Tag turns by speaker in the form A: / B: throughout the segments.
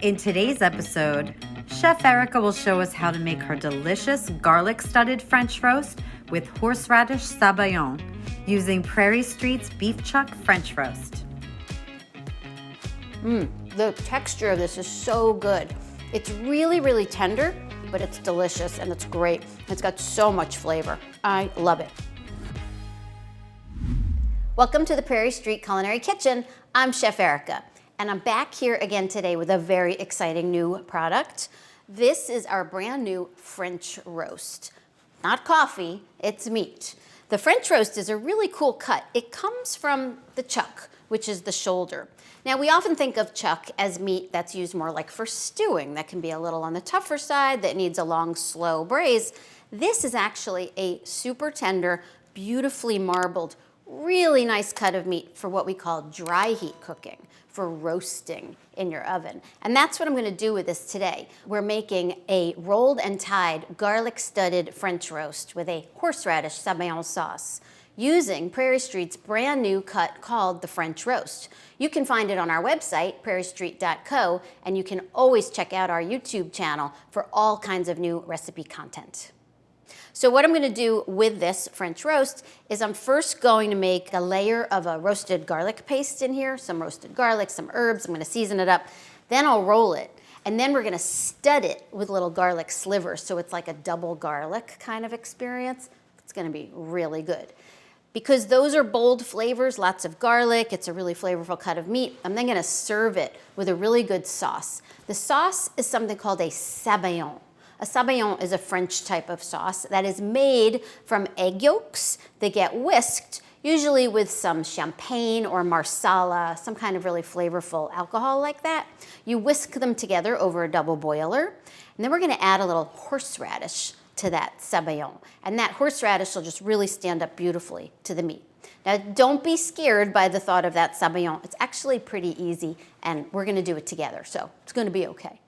A: In today's episode, Chef Erica will show us how to make her delicious garlic-studded French roast with horseradish Sabayon using Prairie Street's beef chuck French roast.
B: The texture of this is so good. It's really, really tender, but it's delicious and it's great. It's got so much flavor. I love it. Welcome to the Prairie Street Culinary Kitchen. I'm Chef Erica. And I'm back here again today with a very exciting new product. This is our brand new French roast. Not coffee, it's meat. The French roast is a really cool cut. It comes from the chuck, which is the shoulder. Now, we often think of chuck as meat that's used more like for stewing. That can be a little on the tougher side, that needs a long, slow braise. This is actually a super tender, beautifully marbled, really nice cut of meat for what we call dry heat cooking, for roasting in your oven. And that's what I'm gonna do with this today. We're making a rolled and tied garlic-studded French roast with a horseradish Sabayon sauce using Prairie Street's brand new cut called the French roast. You can find it on our website, prairiestreet.co, and you can always check out our YouTube channel for all kinds of new recipe content. So what I'm gonna do with this French roast is I'm first going to make a layer of a roasted garlic paste in here, some roasted garlic, some herbs. I'm gonna season it up. Then I'll roll it. And then we're gonna stud it with little garlic slivers. So it's like a double garlic kind of experience. It's gonna be really good. Because those are bold flavors, lots of garlic, it's a really flavorful cut of meat, I'm then gonna serve it with a really good sauce. The sauce is something called a Sabayon. A Sabayon is a French type of sauce that is made from egg yolks that get whisked, usually with some champagne or marsala, some kind of really flavorful alcohol like that. You whisk them together over a double boiler, and then we're gonna add a little horseradish to that Sabayon. And that horseradish will just really stand up beautifully to the meat. Now, don't be scared by the thought of that Sabayon. It's actually pretty easy, and we're gonna do it together, so it's gonna be okay.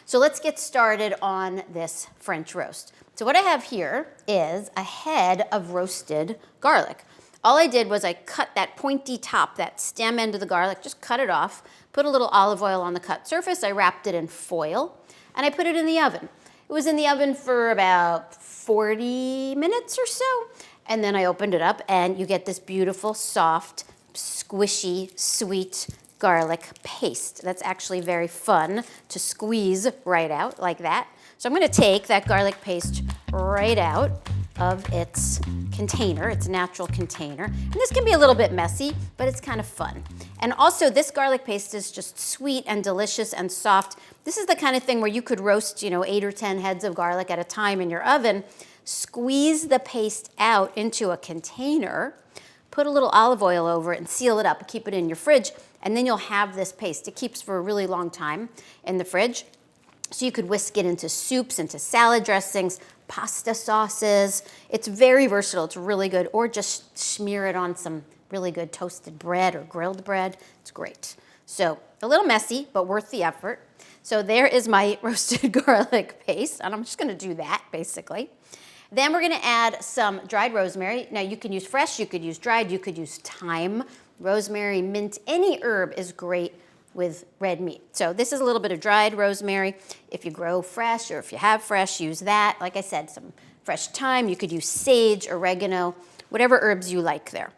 B: So let's get started on this French roast. So what I have here is a head of roasted garlic. All I did was I cut that pointy top, that stem end of the garlic, just cut it off, put a little olive oil on the cut surface, I wrapped it in foil, and I put it in the oven. It was in the oven for about 40 minutes or so, and then I opened it up, and you get this beautiful, soft, squishy, sweet garlic paste. That's actually very fun to squeeze right out like that. So I'm gonna take that garlic paste right out of its container, its natural container. And this can be a little bit messy, but it's kind of fun. And also this garlic paste is just sweet and delicious and soft. This is the kind of thing where you could roast, 8 or 10 heads of garlic at a time in your oven, squeeze the paste out into a container, put a little olive oil over it and seal it up, keep it in your fridge, and then you'll have this paste. It keeps for a really long time in the fridge. So you could whisk it into soups, into salad dressings, pasta sauces. It's very versatile, it's really good. Or just smear it on some really good toasted bread or grilled bread. It's great. So a little messy, but worth the effort. So there is my roasted garlic paste, and I'm just gonna do that basically. Then we're gonna add some dried rosemary. Now you can use fresh, you could use dried, you could use thyme, rosemary, mint, any herb is great with red meat. So this is a little bit of dried rosemary. If you grow fresh or if you have fresh, use that. Like I said, some fresh thyme. You could use sage, oregano, whatever herbs you like there.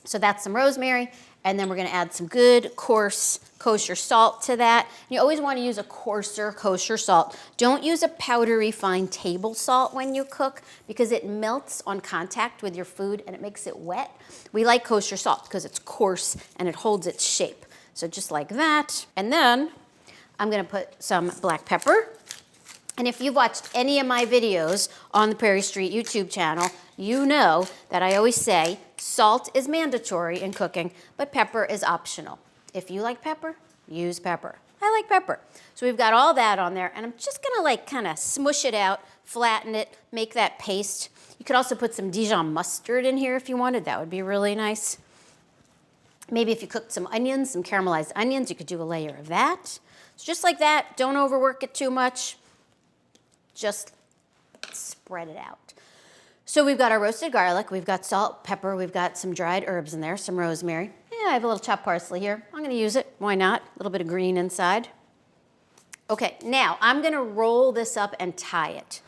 B: So that's some rosemary. And then we're gonna add some good, coarse, kosher salt to that. You always wanna use a coarser, kosher salt. Don't use a powdery, fine table salt when you cook because it melts on contact with your food and it makes it wet. We like kosher salt because it's coarse and it holds its shape. So just like that. And then I'm gonna put some black pepper. And if you've watched any of my videos on the Prairie Street YouTube channel, you know that I always say salt is mandatory in cooking, but pepper is optional. If you like pepper, use pepper. I like pepper. So we've got all that on there, and I'm just gonna kind of smush it out, flatten it, make that paste. You could also put some Dijon mustard in here if you wanted. That would be really nice. Maybe if you cooked some onions, some caramelized onions, you could do a layer of that. So just like that, don't overwork it too much. Just spread it out. So we've got our roasted garlic, we've got salt, pepper, we've got some dried herbs in there, some rosemary. Yeah, I have a little chopped parsley here. I'm gonna use it, why not? A little bit of green inside. Okay, now I'm gonna roll this up and tie it.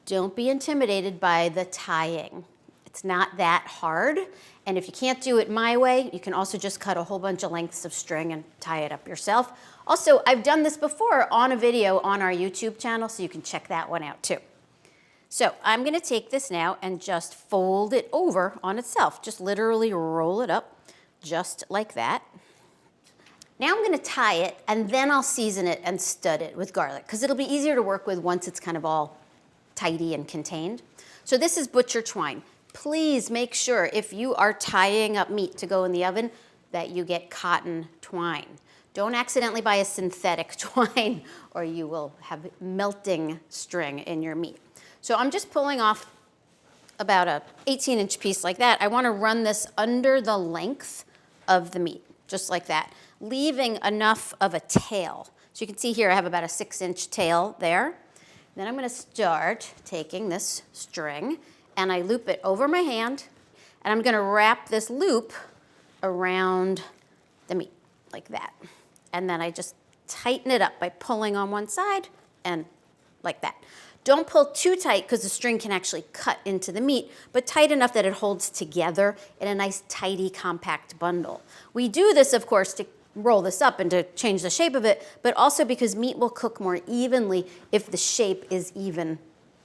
B: Don't be intimidated by the tying. It's not that hard. And if you can't do it my way, you can also just cut a whole bunch of lengths of string and tie it up yourself. Also, I've done this before on a video on our YouTube channel, so you can check that one out too. So I'm gonna take this now and just fold it over on itself. Just literally roll it up, just like that. Now I'm gonna tie it, and then I'll season it and stud it with garlic, because it'll be easier to work with once it's kind of all tidy and contained. So this is butcher twine. Please make sure if you are tying up meat to go in the oven that you get cotton twine. Don't accidentally buy a synthetic twine or you will have melting string in your meat. So I'm just pulling off about a 18-inch piece like that. I wanna run this under the length of the meat, just like that, leaving enough of a tail. So you can see here I have about a 6-inch tail there. Then I'm gonna start taking this string and I loop it over my hand, and I'm gonna wrap this loop around the meat like that. And then I just tighten it up by pulling on one side and like that. Don't pull too tight because the string can actually cut into the meat, but tight enough that it holds together in a nice, tidy, compact bundle. We do this, of course, to roll this up and to change the shape of it, but also because meat will cook more evenly if the shape is even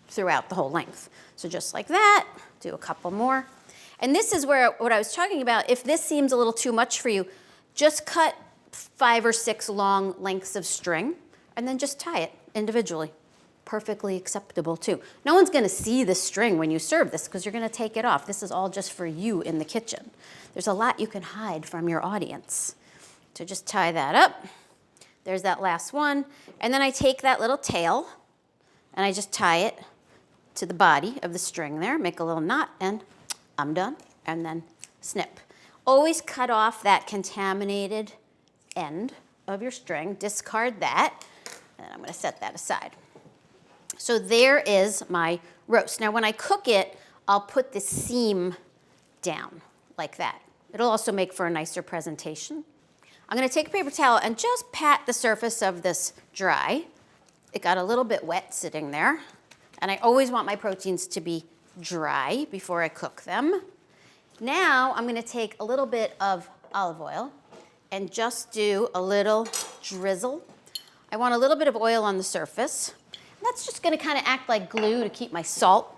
B: throughout the whole length. So just like that, do a couple more. And this is where what I was talking about, if this seems a little too much for you, just cut 5 or 6 long lengths of string and then just tie it individually. Perfectly acceptable too. No one's gonna see the string when you serve this because you're gonna take it off. This is all just for you in the kitchen. There's a lot you can hide from your audience. So just tie that up. There's that last one. And then I take that little tail and I just tie it to the body of the string there, make a little knot, and I'm done. And then snip. Always cut off that contaminated end of your string. Discard that. And I'm gonna set that aside. So there is my roast. Now when I cook it, I'll put the seam down like that. It'll also make for a nicer presentation. I'm gonna take a paper towel and just pat the surface of this dry. It got a little bit wet sitting there. And I always want my proteins to be dry before I cook them. Now I'm gonna take a little bit of olive oil and just do a little drizzle. I want a little bit of oil on the surface. That's just gonna kind of act like glue to keep my salt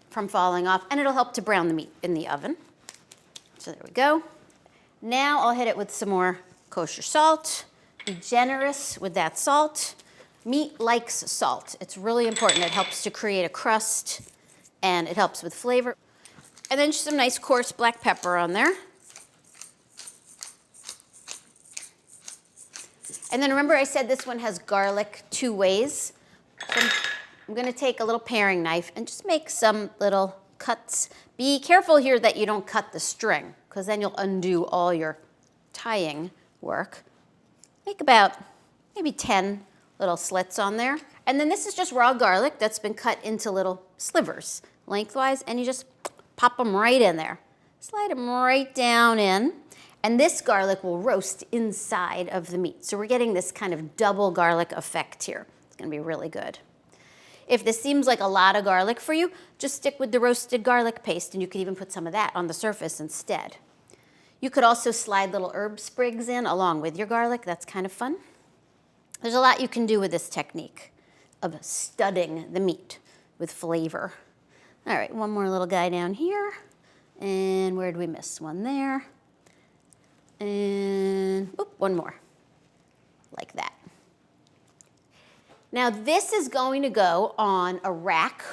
B: from falling off, and it'll help to brown the meat in the oven. So there we go. Now I'll hit it with some more kosher salt. Be generous with that salt. Meat likes salt. It's really important. It helps to create a crust, and it helps with flavor. And then just some nice coarse black pepper on there. And then remember I said this one has garlic 2 ways. So I'm gonna take a little paring knife and just make some little cuts. Be careful here that you don't cut the string, because then you'll undo all your tying work. Make about maybe 10 little slits on there. And then this is just raw garlic that's been cut into little slivers lengthwise, and you just pop them right in there. Slide them right down in. And this garlic will roast inside of the meat. So we're getting this kind of double garlic effect here. It's gonna be really good. If this seems like a lot of garlic for you, just stick with the roasted garlic paste, and you could even put some of that on the surface instead. You could also slide little herb sprigs in along with your garlic. That's kind of fun. There's a lot you can do with this technique of studding the meat with flavor. All right, one more little guy down here. And where did we miss? One there. And one more, like that. Now this is going to go on a rack,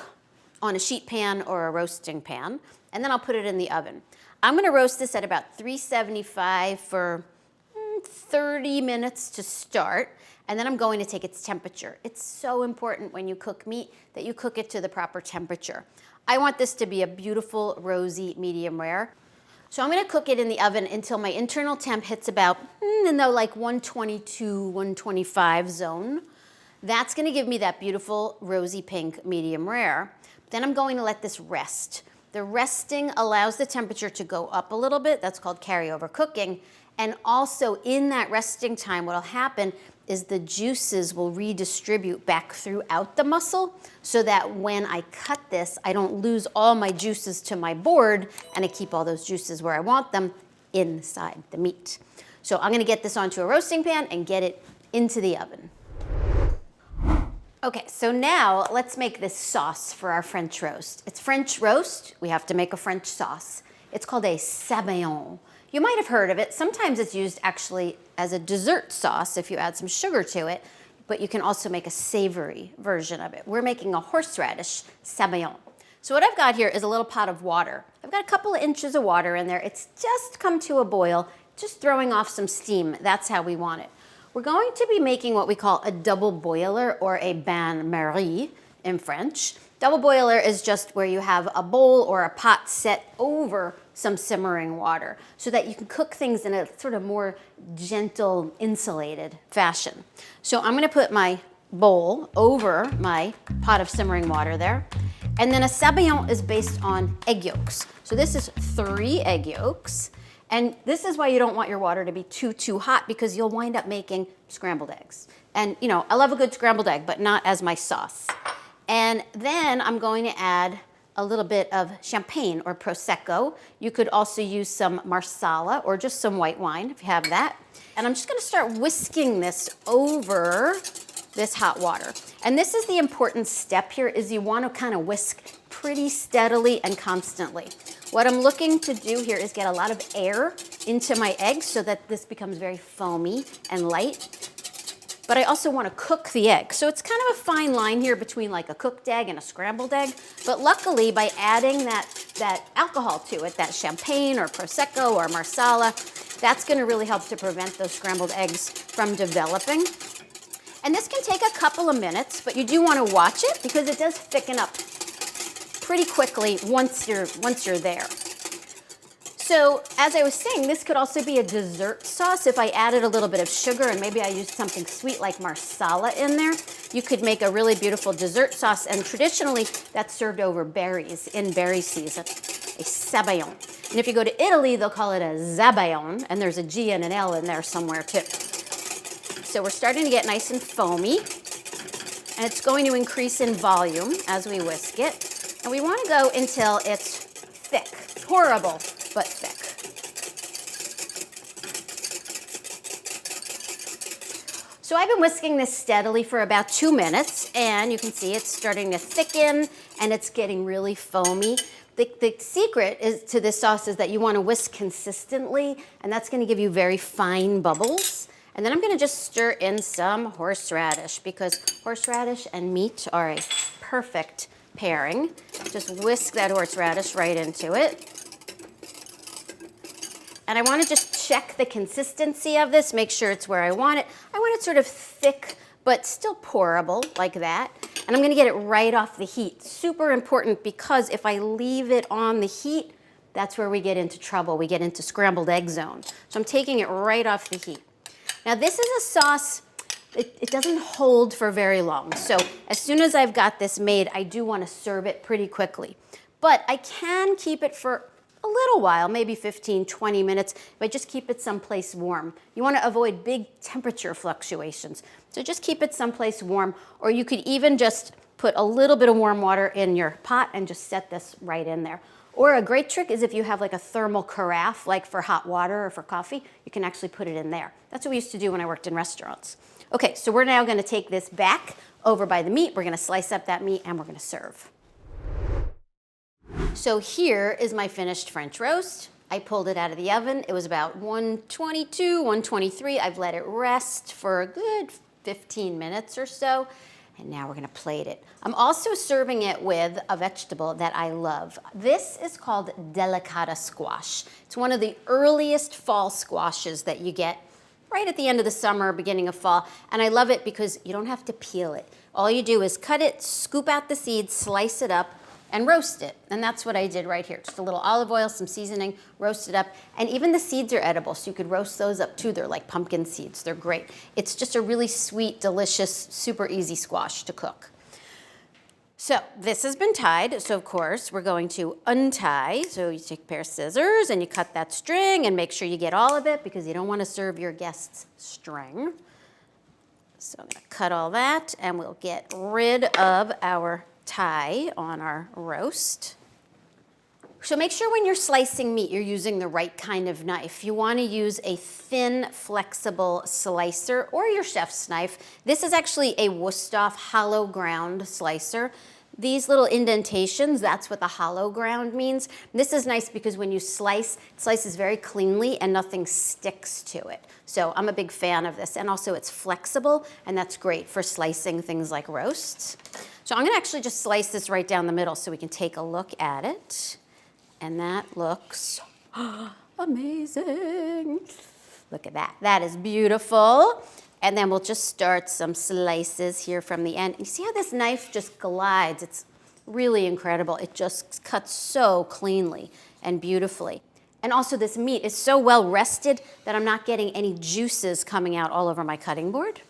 B: on a sheet pan or a roasting pan, and then I'll put it in the oven. I'm gonna roast this at about 375 for 30 minutes to start, and then I'm going to take its temperature. It's so important when you cook meat that you cook it to the proper temperature. I want this to be a beautiful, rosy, medium rare. So I'm gonna cook it in the oven until my internal temp hits about in the like 122, 125 zone. That's gonna give me that beautiful rosy pink medium rare. Then I'm going to let this rest. The resting allows the temperature to go up a little bit. That's called carryover cooking. And also in that resting time, what'll happen is the juices will redistribute back throughout the muscle so that when I cut this, I don't lose all my juices to my board and I keep all those juices where I want them inside the meat. So I'm gonna get this onto a roasting pan and get it into the oven. Okay, so now let's make this sauce for our French roast. It's French roast, we have to make a French sauce. It's called a Sabayon. You might have heard of it. Sometimes it's used actually as a dessert sauce if you add some sugar to it, but you can also make a savory version of it. We're making a horseradish Sabayon. So what I've got here is a little pot of water. I've got a couple of inches of water in there. It's just come to a boil, just throwing off some steam. That's how we want it. We're going to be making what we call a double boiler or a bain-marie in French. Double boiler is just where you have a bowl or a pot set over some simmering water so that you can cook things in a sort of more gentle, insulated fashion. So I'm gonna put my bowl over my pot of simmering water there. And then a Sabayon is based on egg yolks. So this is 3 egg yolks. And this is why you don't want your water to be too hot because you'll wind up making scrambled eggs. And you know, I love a good scrambled egg, but not as my sauce. And then I'm going to add a little bit of champagne or Prosecco. You could also use some Marsala or just some white wine if you have that. And I'm just gonna start whisking this over this hot water. And this is the important step here is you wanna kind of whisk pretty steadily and constantly. What I'm looking to do here is get a lot of air into my eggs so that this becomes very foamy and light. But I also want to cook the egg. So it's kind of a fine line here between like a cooked egg and a scrambled egg. But luckily by adding that alcohol to it, that champagne or Prosecco or Marsala, that's going to really help to prevent those scrambled eggs from developing. And this can take a couple of minutes, but you do want to watch it because it does thicken up pretty quickly once you're there. So as I was saying, this could also be a dessert sauce. If I added a little bit of sugar and maybe I used something sweet like Marsala in there, you could make a really beautiful dessert sauce. And traditionally, that's served over berries in berry season, a Sabayon. And if you go to Italy, they'll call it a Zabayon, and there's a G and an L in there somewhere too. So we're starting to get nice and foamy, and it's going to increase in volume as we whisk it. And we want to go until it's thick, pourable, but thick. So I've been whisking this steadily for about 2 minutes, and you can see it's starting to thicken and it's getting really foamy. The secret to this sauce is that you want to whisk consistently, and that's going to give you very fine bubbles. And then I'm going to just stir in some horseradish because horseradish and meat are a perfect pairing. Just whisk that horseradish right into it. And I want to just check the consistency of this, make sure it's where I want it. I want it sort of thick, but still pourable like that. And I'm going to get it right off the heat. Super important because if I leave it on the heat, that's where we get into trouble. We get into scrambled egg zone. So I'm taking it right off the heat. Now this is a sauce, it doesn't hold for very long. So as soon as I've got this made, I do want to serve it pretty quickly. But I can keep it for a little while, maybe 15, 20 minutes, if I just keep it someplace warm. You want to avoid big temperature fluctuations. So just keep it someplace warm, or you could even just put a little bit of warm water in your pot and just set this right in there. Or a great trick is if you have like a thermal carafe, like for hot water or for coffee, you can actually put it in there. That's what we used to do when I worked in restaurants. Okay, so we're now going to take this back over by the meat. We're going to slice up that meat and we're going to serve. So here is my finished French roast. I pulled it out of the oven. It was about 122, 123. I've let it rest for a good 15 minutes or so. And now we're gonna plate it. I'm also serving it with a vegetable that I love. This is called delicata squash. It's one of the earliest fall squashes that you get right at the end of the summer, beginning of fall. And I love it because you don't have to peel it. All you do is cut it, scoop out the seeds, slice it up, and roast it. And that's what I did right here. Just a little olive oil, some seasoning, roast it up. And even the seeds are edible, so you could roast those up too. They're like pumpkin seeds. They're great. It's just a really sweet, delicious, super easy squash to cook. So this has been tied, so of course we're going to untie. So you take a pair of scissors and you cut that string and make sure you get all of it because you don't want to serve your guests string. So I'm going to cut all that and we'll get rid of our tie on our roast. So make sure when you're slicing meat, you're using the right kind of knife. You want to use a thin, flexible slicer or your chef's knife. This is actually a Wusthof hollow ground slicer. These little indentations, that's what the hollow ground means. This is nice because when you slice, it slices very cleanly and nothing sticks to it. So I'm a big fan of this. And also it's flexible and that's great for slicing things like roasts. So I'm going to actually just slice this right down the middle so we can take a look at it. And that looks amazing. Look at that. That is beautiful. And then we'll just start some slices here from the end. You see how this knife just glides? It's really incredible. It just cuts so cleanly and beautifully. And also this meat is so well rested that I'm not getting any juices coming out all over my cutting board.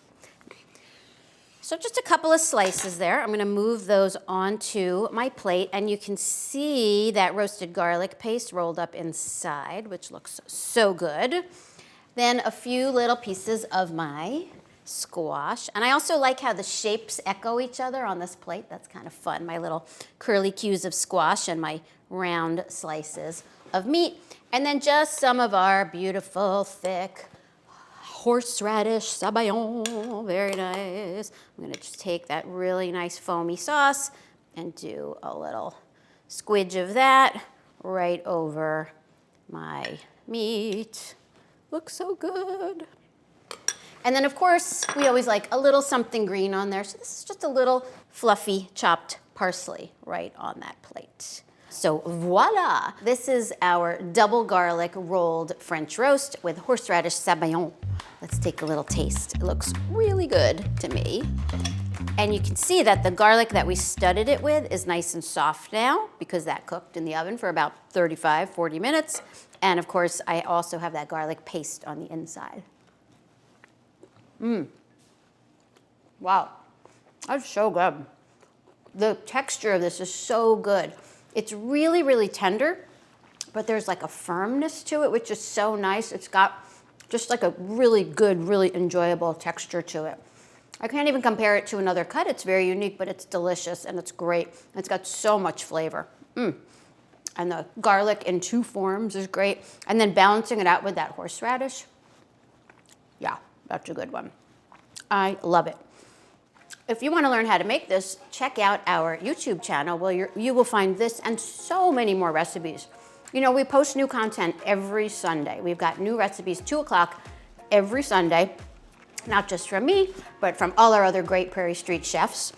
B: So just a couple of slices there. I'm going to move those onto my plate, and you can see that roasted garlic paste rolled up inside, which looks so good. Then a few little pieces of my squash. And I also like how the shapes echo each other on this plate. That's kind of fun. My little curly cues of squash and my round slices of meat. And then just some of our beautiful, thick horseradish Sabayon, very nice. I'm gonna just take that really nice foamy sauce and do a little squidge of that right over my meat. Looks so good. And then of course, we always like a little something green on there. So this is just a little fluffy chopped parsley right on that plate. So voila, this is our double garlic rolled French roast with horseradish Sabayon. Let's take a little taste. It looks really good to me. And you can see that the garlic that we studded it with is nice and soft now because that cooked in the oven for about 35, 40 minutes. And of course, I also have that garlic paste on the inside. Wow, that's so good. The texture of this is so good. It's really, really tender, but there's like a firmness to it, which is so nice. It's got just like a really good, really enjoyable texture to it. I can't even compare it to another cut. It's very unique, but it's delicious and it's great. It's got so much flavor. And the garlic in two forms is great. And then balancing it out with that horseradish. Yeah, that's a good one. I love it. If you want to learn how to make this, check out our YouTube channel where you will find this and so many more recipes. You know, we post new content every Sunday. We've got new recipes, 2 o'clock every Sunday, not just from me, but from all our other great Prairie Street chefs.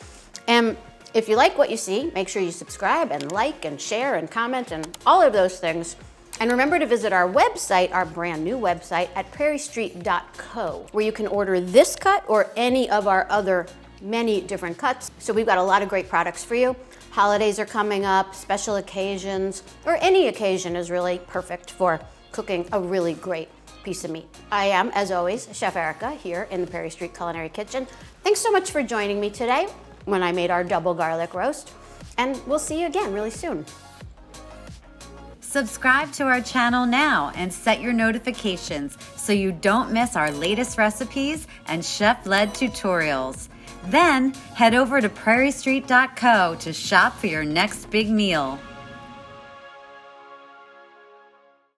B: And if you like what you see, make sure you subscribe and like and share and comment and all of those things. And remember to visit our website, our brand new website at prairiestreet.co, where you can order this cut or any of our other many different cuts. So we've got a lot of great products for you. Holidays are coming up, special occasions, or any occasion is really perfect for cooking a really great piece of meat. I am, as always, Chef Erica here in the Prairie Street Culinary Kitchen. Thanks so much for joining me today when I made our double garlic roast, and we'll see you again really soon.
A: Subscribe to our channel now and set your notifications so you don't miss our latest recipes and chef-led tutorials. Then head over to prairiestreet.co to shop for your next big meal.